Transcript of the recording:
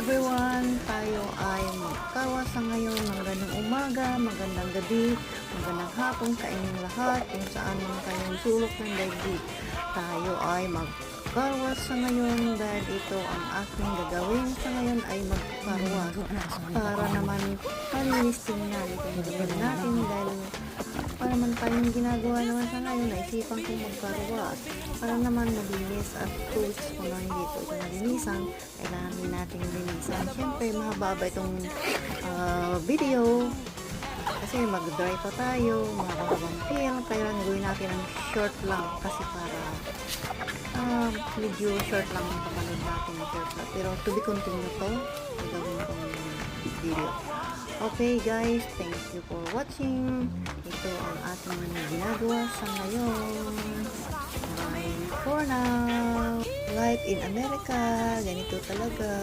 everyone! Tayo ay magkawasa ngayon. Magandang umaga, magandang gabi, magandang hapon sa inyong lahat kung saan man kayong sulok ng daigdig. Tayo ay magkawasa ngayon dahil ito ang aking gagawin sa ngayon ay magkawas para naman malinis tingnan. Ito yung gagawin natin dahil para naman tayong ginagawa naman sa ngayon, naisipan kong magkaruwas para naman malinis at tools kung lang dito ito nalinisan, kailangan din natin linisan. Siyempre mahaba itong video kasi mag-dry pa tayo, mahabang film, kaya gawin natin ang short lang kasi para medyo short lang ang papanood natin ng short lang. Pero to be continued to, gagawin kong video. Okay guys, thank you for watching. Ito ang ating ginagawa sa ngayon. Bye for now. Life in America, ganito talaga.